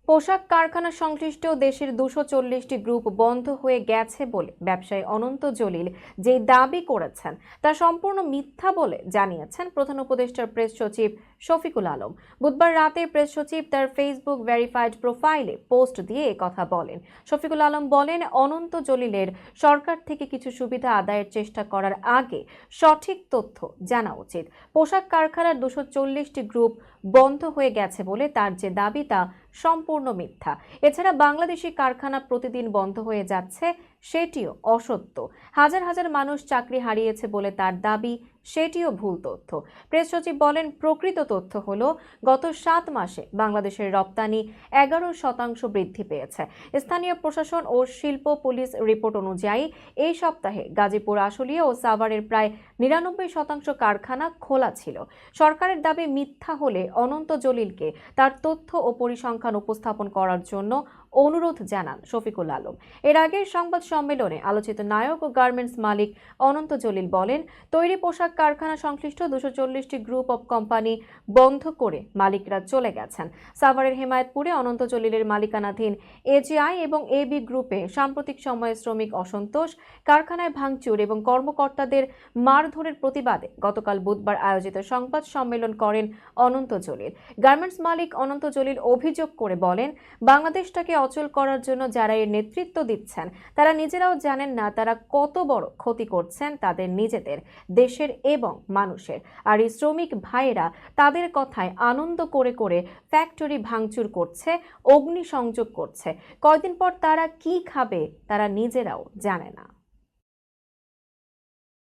পোশাক কারখানা সংশ্লিষ্ট দেশের 240টি গ্রুপ বন্ধ হয়ে গেছে বলে ব্যবসায়ী অনন্ত জলিল যে দাবি করেছেন তা সম্পূর্ণ মিথ্যা বলে জানিয়েছেন প্রধান উপদেষ্টার প্রেস সচিব শফিকুল আলম। বুধবার রাতে প্রেস সচিব তার ফেসবুক ভেরিফাইড প্রোফাইলে পোস্ট দিয়ে কথা বলেন। শফিকুল আলম বলেন, অনন্ত জলিলের সরকার থেকে কিছু সুবিধা আদায়ের চেষ্টা করার আগে সঠিক তথ্য জানা উচিত। পোশাক কারখানার 240টি গ্রুপ বন্ধ হয়ে গেছে বলে তার যে দাবি তা সম্পূর্ণ মিথ্যা। এছাড়া বাংলাদেশি কারখানা প্রতিদিন বন্ধ হয়ে যাচ্ছে, সেটিও অসত্য। হাজার হাজার মানুষ চাকরি হারিয়েছে বলে তার দাবি, সেটিও ভুল তথ্য। প্রেস সচিব বলেন, প্রকৃত তথ্য হলো গত 7 মাসে বাংলাদেশের রপ্তানি 11% বৃদ্ধি পেয়েছে। স্থানীয় প্রশাসন ও শিল্প পুলিশ রিপোর্ট অনুযায়ী এই সপ্তাহে গাজীপুর, আশুলিয়া ও সাভারের প্রায় 99% কারখানা খোলা ছিল। সরকারের দাবি মিথ্যা হলে অনন্ত জলিলকে তার তথ্য ও পরিসংখ্যান উপস্থাপন করার জন্য অনুরোধ জানান শফিকুল আলম। এর আগে সংবাদ সম্মেলনে আলোচিত নায়ক ও গার্মেন্টস মালিক অনন্ত জলিল বলেন, তৈরি পোশাক কারখানা সংশ্লিষ্ট 240টি গ্রুপ অব কোম্পানি বন্ধ করে মালিকরা চলে গেছেন। সাভারের হেমায়েতপুরে অনন্ত জলিলের মালিকানাধীন এজিআই এবং এবি গ্রুপে সাম্প্রতিক সময়ে শ্রমিক অসন্তোষ, কারখানায় ভাঙচুর এবং কর্মকর্তাদের মারধরের প্রতিবাদে গতকাল বুধবার আয়োজিত সংবাদ সম্মেলন করেন অনন্ত জলিল। গার্মেন্টস মালিক অনন্ত জলিল অভিযোগ করে বলেন, বাংলাদেশটাকে অচল করার জন্য যারা এর নেতৃত্ব দিচ্ছেন তারা নিজেরাও জানেন না তারা কত বড় ক্ষতি করছেন তাদের নিজেদের, দেশের এবং মানুষের। আর এই শ্রমিক ভাইয়েরা তাদের কথায় আনন্দ করে করে ফ্যাক্টরি ভাঙচুর করছে, অগ্নিসংযোগ করছে। কয়দিন পর তারা কি খাবে তারা নিজেরাও জানে না।